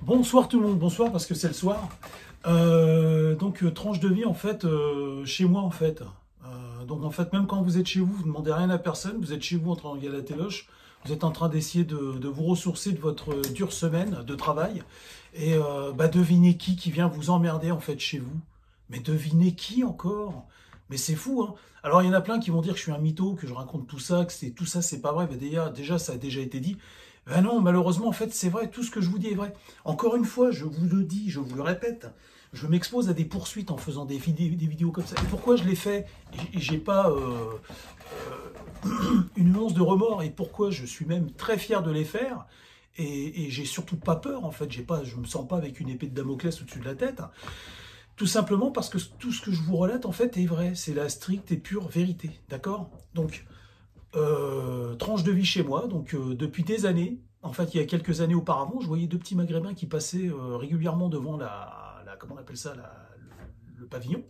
Bonsoir tout le monde, bonsoir parce que c'est le soir. Tranche de vie en fait, chez moi en fait. Donc en fait, même quand vous êtes chez vous, vous ne demandez rien à personne, vous êtes chez vous en train de regarder la téloche, vous êtes en train d'essayer de vous ressourcer de votre dure semaine de travail. Et devinez qui vient vous emmerder en fait chez vous. Mais devinez qui encore? Mais c'est fou, hein. Alors il y en a plein qui vont dire que je suis un mytho, que je raconte tout ça, que c'est tout ça, c'est pas vrai. Ben, déjà, ça a déjà été dit. Ben non, malheureusement, en fait, c'est vrai, tout ce que je vous dis est vrai. Encore une fois, je vous le dis, je vous le répète, je m'expose à des poursuites en faisant des vidéos comme ça. Et pourquoi je l'ai fait? Et j'ai pas une once de remords, et pourquoi je suis même très fier de les faire. Et j'ai surtout pas peur, en fait, je me sens pas avec une épée de Damoclès au-dessus de la tête. Tout simplement parce que tout ce que je vous relate, en fait, est vrai. C'est la stricte et pure vérité, d'accord? Donc, tranche de vie chez moi, depuis des années. En fait, il y a quelques années auparavant, je voyais deux petits maghrébins qui passaient régulièrement devant comment on appelle ça, le pavillon.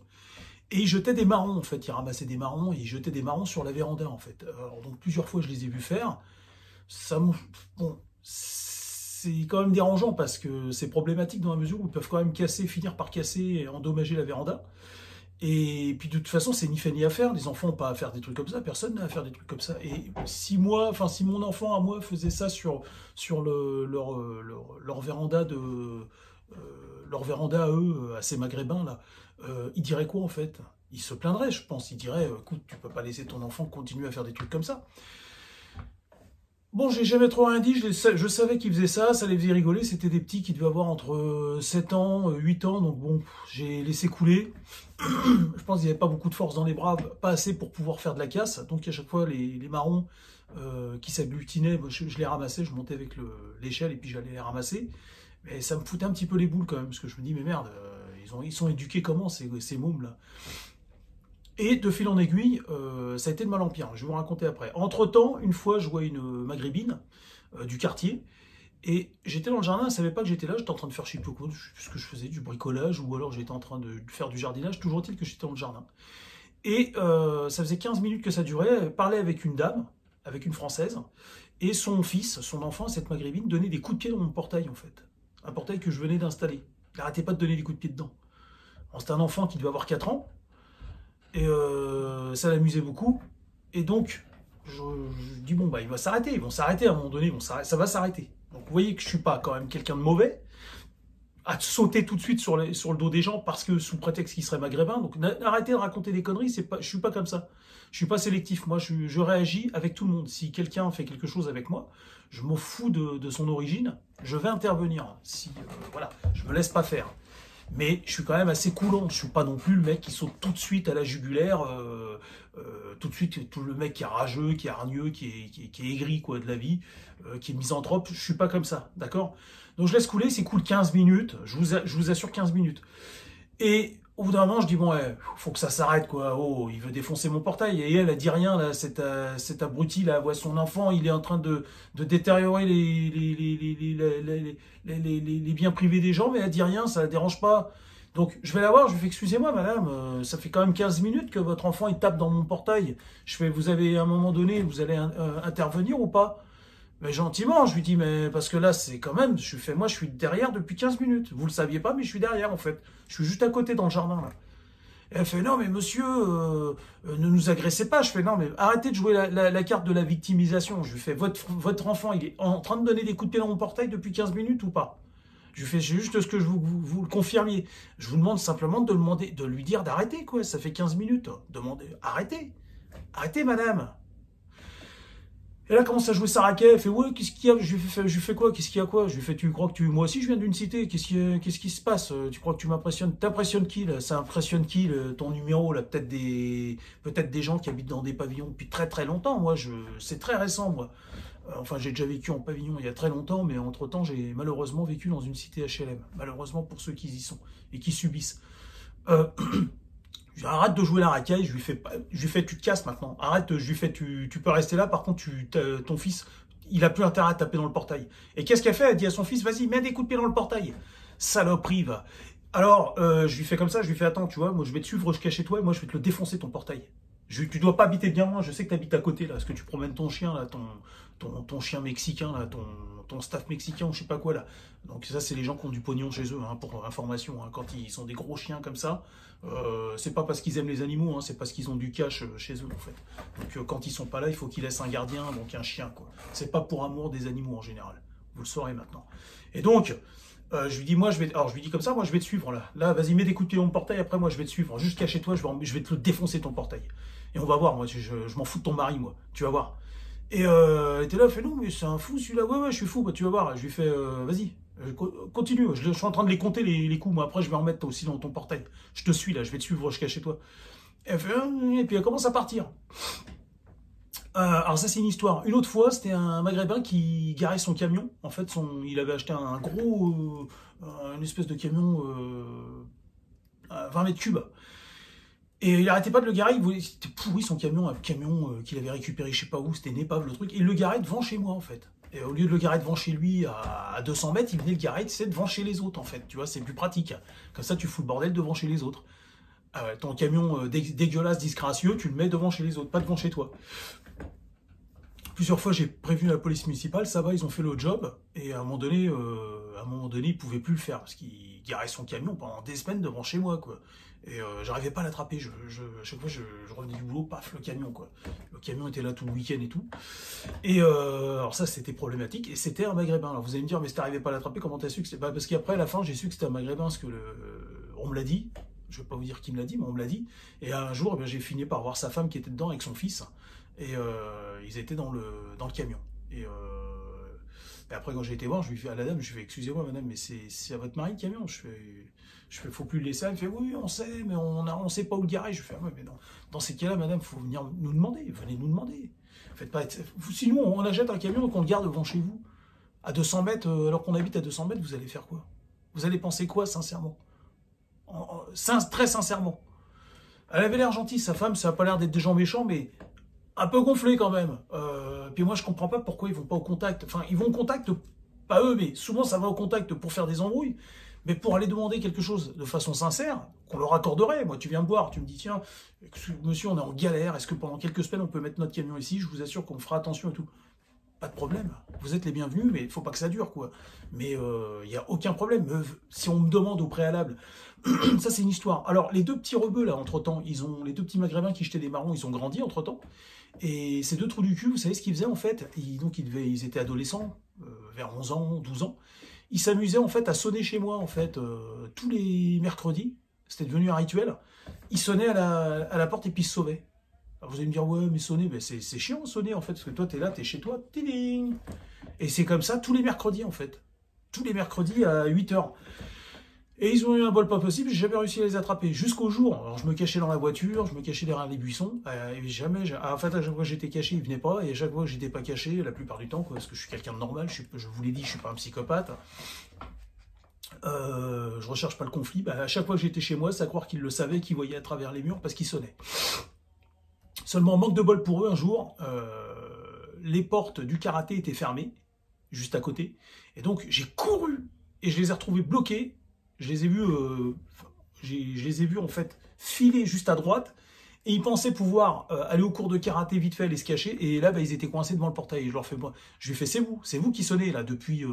Et ils jetaient des marrons, en fait. Ils ramassaient des marrons et ils jetaient des marrons sur la véranda, en fait. Alors, donc, plusieurs fois, je les ai vus faire. Bon, c'est quand même dérangeant parce que c'est problématique dans la mesure où ils peuvent quand même finir par casser et endommager la véranda. Et puis de toute façon, c'est ni fait ni à faire. Les enfants n'ont pas à faire des trucs comme ça. Personne n'a à faire des trucs comme ça. Et si mon enfant à moi faisait ça sur leur véranda leur véranda à eux, à ces maghrébins là, ils diraient quoi en fait? Ils se plaindraient, je pense. Ils diraient, écoute, tu peux pas laisser ton enfant continuer à faire des trucs comme ça. Bon, j'ai jamais trop rien dit, je savais qu'ils faisaient ça, ça les faisait rigoler, c'était des petits qui devaient avoir entre 7 ans, 8 ans, donc bon, j'ai laissé couler. Je pense qu'il n'y avait pas beaucoup de force dans les bras, pas assez pour pouvoir faire de la casse, donc à chaque fois, les marrons qui s'agglutinaient, je les ramassais, je montais avec l'échelle et puis j'allais les ramasser. Mais ça me foutait un petit peu les boules quand même, parce que je me dis, mais merde, ils sont éduqués comment ces mômes là? Et de fil en aiguille, ça a été de mal en pire. Je vais vous raconter après. Entre-temps, une fois, je vois une maghrébine du quartier. Et j'étais dans le jardin, elle ne savait pas que j'étais là. J'étais en train de faire je sais plus ce que je faisais, du bricolage, ou alors j'étais en train de faire du jardinage. Toujours est-il que j'étais dans le jardin. Et ça faisait 15 minutes que ça durait. Elle parlait avec une dame, avec une Française. Et son fils, son enfant, cette maghrébine, donnait des coups de pied dans mon portail, en fait. Un portail que je venais d'installer. Il n'arrêtait pas de donner des coups de pied dedans. C'était un enfant qui devait avoir 4 ans. Et ça l'amusait beaucoup. Et donc, je dis, bon, bah, il va s'arrêter. Ils vont s'arrêter à un moment donné. Ça va s'arrêter. Donc, vous voyez que je suis pas quand même quelqu'un de mauvais à sauter tout de suite sur le dos des gens parce que sous prétexte qu'ils seraient maghrébins. Donc, arrêtez de raconter des conneries. Je suis pas comme ça. Je suis pas sélectif. Moi, je réagis avec tout le monde. Si quelqu'un fait quelque chose avec moi, je m'en fous de son origine. Je vais intervenir. Voilà, je me laisse pas faire. Mais je suis quand même assez coulant. Je suis pas non plus le mec qui saute tout de suite à la jugulaire, tout de suite, tout le mec qui est rageux, qui est hargneux, qui est aigri quoi, de la vie, qui est misanthrope. Je suis pas comme ça, d'accord? Donc je laisse couler, c'est cool 15 minutes, je vous assure 15 minutes. Et au bout d'un moment, je dis, bon, ouais, faut que ça s'arrête, quoi. Oh, il veut défoncer mon portail. Et elle dit rien, là, cet abruti, là, voit son enfant, il est en train de détériorer les biens privés des gens, mais elle dit rien, ça la dérange pas. Donc, je vais la voir, je lui fais, excusez-moi, madame, ça fait quand même 15 minutes que votre enfant, il tape dans mon portail. Je fais, vous avez, à un moment donné, vous allez intervenir ou pas? Mais gentiment, je lui dis, mais parce que là, c'est quand même, moi, je suis derrière depuis 15 minutes. Vous le saviez pas, mais je suis derrière, en fait. Je suis juste à côté dans le jardin, là. Et elle fait, non, mais monsieur, ne nous agressez pas. Je fais, non, mais arrêtez de jouer la carte de la victimisation. Je lui fais, votre enfant, il est en train de donner des coups de pied dans mon portail depuis 15 minutes ou pas? Je lui fais, c'est juste ce que vous le confirmiez. Je vous demande simplement de lui dire d'arrêter, quoi. Ça fait 15 minutes. Demandez, arrêtez. Arrêtez, madame. Et là, commence à jouer sa raquette, elle fait, ouais, qu'est-ce qu'il y a? Je lui fais quoi? Qu'est-ce qu'il y a quoi? Je lui fais, tu crois que moi aussi je viens d'une cité, qu'est-ce qui se passe? Tu crois que tu m'impressionnes? T'impressionnes qui, là? Ça impressionne qui, ton numéro, là? Peut-être des gens qui habitent dans des pavillons depuis très très longtemps. Moi, c'est très récent, moi. Enfin, j'ai déjà vécu en pavillon il y a très longtemps, mais entre-temps, j'ai malheureusement vécu dans une cité HLM. Malheureusement pour ceux qui y sont et qui subissent. Arrête de jouer la racaille, je lui fais, tu te casses maintenant. Arrête, je lui fais, tu peux rester là. Par contre, ton fils, il a plus intérêt à taper dans le portail. Et qu'est-ce qu'elle fait? Elle dit à son fils, vas-y, mets des coups de pied dans le portail. Saloperie, va. Alors, je lui fais comme ça, je lui fais, attends, tu vois, moi je vais te suivre jusqu'à chez toi et moi je vais te le défoncer ton portail. Tu dois pas habiter bien loin, je sais que tu habites à côté, là, parce que tu promènes ton chien, là, ton chien mexicain, là, ton staff mexicain, ou je sais pas quoi, là. Donc ça, c'est les gens qui ont du pognon chez eux, hein, pour information. Hein. Quand ils sont des gros chiens comme ça, c'est pas parce qu'ils aiment les animaux, hein, c'est parce qu'ils ont du cash chez eux, en fait. Donc quand ils sont pas là, il faut qu'ils laissent un gardien, donc un chien, quoi. C'est pas pour amour des animaux, en général. Vous le saurez maintenant. Et donc, je lui dis, moi, je lui dis comme ça, moi, je vais te suivre, là. Là, vas-y, mets des coups de pied dans mon portail, après, moi, je vais te suivre. Jusqu'à chez toi, je vais te le défoncer, ton portail. Et on va voir, moi, je m'en fous de ton mari, moi. Tu vas voir. Et elle était là, elle fait, non, mais c'est un fou, celui-là. Ouais, je suis fou, bah, tu vas voir. Je lui fais, vas-y, continue. Je suis en train de les compter, les coups, moi. Après, je vais en mettre aussi dans ton portail. Je te suis, là, je vais te suivre jusqu'à chez toi. Et elle fait, et puis elle commence à partir. Alors ça c'est une histoire. Une autre fois, c'était un Maghrébin qui garait son camion. En fait, il avait acheté un gros, une espèce de camion à 20 mètres cubes. Et il arrêtait pas de le garer. C'était pourri son camion, un camion qu'il avait récupéré je sais pas où. C'était une épave le truc. Et il le garait devant chez moi en fait. Et au lieu de le garer devant chez lui à 200 mètres, il venait le garer, tu sais, devant chez les autres en fait. Tu vois, c'est plus pratique. Comme ça, tu fous le bordel devant chez les autres. Ton camion dégueulasse, disgracieux, tu le mets devant chez les autres, pas devant chez toi. Plusieurs fois, j'ai prévenu la police municipale, ça va, ils ont fait le job, et à un moment donné, ils pouvaient plus le faire, parce qu'il garait son camion pendant des semaines devant chez moi, quoi. Et j'arrivais pas à l'attraper, à chaque fois, je revenais du boulot, paf, le camion, quoi. Le camion était là tout le week-end et tout. Et alors ça, c'était problématique, et c'était un Maghrébin. Alors vous allez me dire, mais si t'arrivais pas à l'attraper, comment t'as su que c'était... Bah, parce qu'après, à la fin, j'ai su que c'était un Maghrébin, parce que on me l'a dit, je vais pas vous dire qui me l'a dit, mais on me l'a dit, et un jour, eh bien, j'ai fini par voir sa femme qui était dedans avec son fils, et ils étaient dans le camion. Et après, quand j'ai été voir, je lui fais à la dame, je lui fais, excusez-moi madame, mais c'est à votre mari le camion. Je fais, faut plus le laisser. Elle me fait, oui, on sait, mais on sait pas où le garer. Je fais, ah ouais, mais non. Dans ces cas-là, madame, faut venir nous demander. Venez nous demander. Faites pas. Sinon, on achète un camion et qu'on le garde devant chez vous. À 200 mètres, alors qu'on habite à 200 mètres, vous allez faire quoi? Vous allez penser quoi, sincèrement? Très sincèrement. Elle avait l'air gentille, sa femme, ça n'a pas l'air d'être des gens méchants, mais un peu gonflé quand même. Puis moi, je comprends pas pourquoi ils vont pas au contact. Enfin, ils vont au contact, pas eux, mais souvent ça va au contact pour faire des embrouilles. Mais pour aller demander quelque chose de façon sincère, qu'on leur accorderait. Moi, tu viens me voir, tu me dis, tiens, monsieur, on est en galère, est-ce que pendant quelques semaines, on peut mettre notre camion ici? Je vous assure qu'on fera attention et tout. Pas de problème. Vous êtes les bienvenus, mais il faut pas que ça dure, quoi. Mais il n'y a aucun problème. Si on me demande au préalable, ça c'est une histoire. Alors, les deux petits rebeux, là, entre-temps, les deux petits Maghrébins qui jetaient des marrons, ils ont grandi, entre-temps. Et ces deux trous du cul, vous savez ce qu'ils faisaient, en fait? Ils étaient adolescents, vers 11 ans, 12 ans. Ils s'amusaient, en fait, à sonner chez moi, en fait, tous les mercredis. C'était devenu un rituel. Ils sonnaient à la porte et puis ils se sauvaient. Alors vous allez me dire, ouais, mais sonner, ben c'est chiant sonner en fait, parce que toi, t'es là, t'es chez toi, tiding. Et c'est comme ça tous les mercredis en fait. Tous les mercredis à 8h. Et ils ont eu un bol pas possible, j'ai jamais réussi à les attraper. Jusqu'au jour, alors je me cachais dans la voiture, je me cachais derrière les buissons, et jamais, en fait, à chaque fois que j'étais caché, ils venaient pas, et à chaque fois que j'étais pas caché, la plupart du temps, quoi, parce que je suis quelqu'un de normal, je vous l'ai dit, je suis pas un psychopathe. Je recherche pas le conflit, à chaque fois que j'étais chez moi, c'est à croire qu'ils le savaient, qu'ils voyaient à travers les murs, parce qu'ils sonnaient. Seulement, manque de bol pour eux, un jour, les portes du karaté étaient fermées, juste à côté. Et donc, j'ai couru et je les ai retrouvés bloqués. Je les ai vus, en fait, filer juste à droite. Et ils pensaient pouvoir aller au cours de karaté vite fait, aller se cacher. Et là, ils étaient coincés devant le portail. Et je lui fais, c'est vous qui sonnez, là, depuis,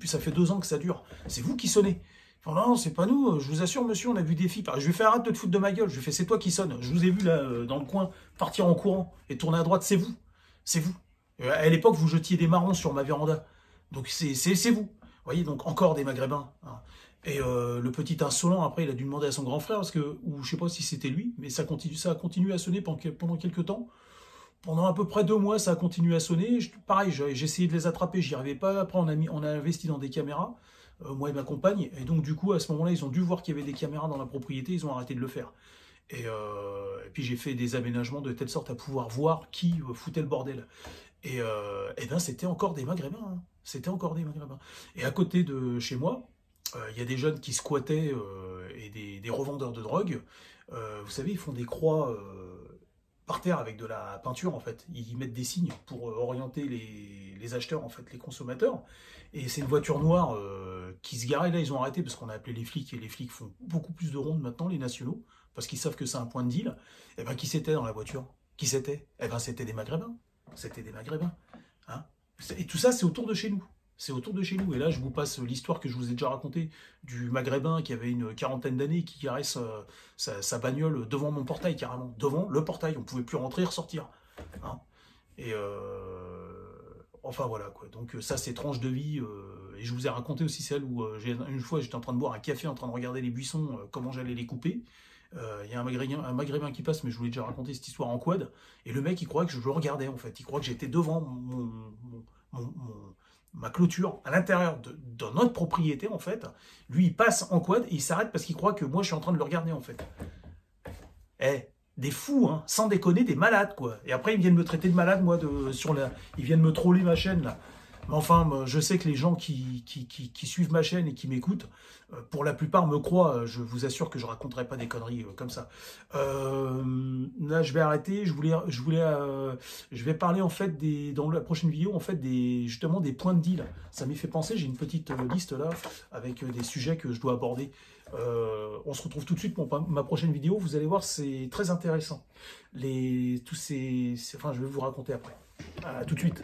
ça fait 2 ans que ça dure. C'est vous qui sonnez. Enfin, non, c'est pas nous, je vous assure, monsieur, on a vu des filles. Je lui fais, arrête de te foutre de ma gueule. Je lui fais, c'est toi qui sonne. Je vous ai vu là, dans le coin, partir en courant et tourner à droite, c'est vous. C'est vous. À l'époque, vous jetiez des marrons sur ma véranda. Donc, c'est vous. Vous voyez, donc encore des Maghrébins. Hein. Et le petit insolent, après, il a dû demander à son grand frère, ou je sais pas si c'était lui, mais ça a continué à sonner pendant quelques temps. Pendant à peu près 2 mois, ça a continué à sonner. Pareil, j'ai essayé de les attraper, j'y arrivais pas. Après, on a investi dans des caméras. Moi et ma compagne, et donc du coup à ce moment-là ils ont dû voir qu'il y avait des caméras dans la propriété, ils ont arrêté de le faire. Et puis j'ai fait des aménagements de telle sorte à pouvoir voir qui foutait le bordel. Et ben c'était encore des Maghrébins, hein. C'était encore des Maghrébins. Et à côté de chez moi, il y a des jeunes qui squattaient et des revendeurs de drogue. Vous savez, ils font des croix par terre avec de la peinture en fait. Ils mettent des signes pour orienter les acheteurs, en fait, les consommateurs. Et c'est une voiture noire qui se garait. Là, ils ont arrêté parce qu'on a appelé les flics. Et les flics font beaucoup plus de rondes maintenant, les nationaux, parce qu'ils savent que c'est un point de deal. Et ben, qui c'était dans la voiture? Qui c'était? Eh ben, c'était des Maghrébins. C'était des Maghrébins. Hein. Et tout ça, c'est autour de chez nous. C'est autour de chez nous. Et là, je vous passe l'histoire que je vous ai déjà racontée du Maghrébin qui avait une quarantaine d'années, qui caresse sa bagnole devant mon portail, carrément. Devant le portail. On ne pouvait plus rentrer et ressortir. Hein. Et enfin, voilà, quoi. Donc, ça, c'est tranche de vie. Et je vous ai raconté aussi celle où, une fois, j'étais en train de boire un café, en train de regarder les buissons, comment j'allais les couper. Il y a un Maghrébin qui passe, mais je vous l'ai déjà raconté cette histoire en quad, et le mec il croit que je le regardais en fait, il croit que j'étais devant ma clôture, à l'intérieur de notre propriété en fait, lui il passe en quad et il s'arrête parce qu'il croit que moi je suis en train de le regarder en fait. Eh, des fous, hein, sans déconner, des malades quoi. Et après ils viennent me traiter de malade, moi, ils viennent me troller ma chaîne là. Mais enfin, je sais que les gens qui suivent ma chaîne et qui m'écoutent, pour la plupart me croient. Je vous assure que je raconterai pas des conneries comme ça. Là, je vais arrêter. Je vais parler en fait dans la prochaine vidéo en fait justement des points de deal. Ça m'y fait penser. J'ai une petite liste là avec des sujets que je dois aborder. On se retrouve tout de suite pour ma prochaine vidéo. Vous allez voir, c'est très intéressant. Enfin, je vais vous raconter après. À tout de suite.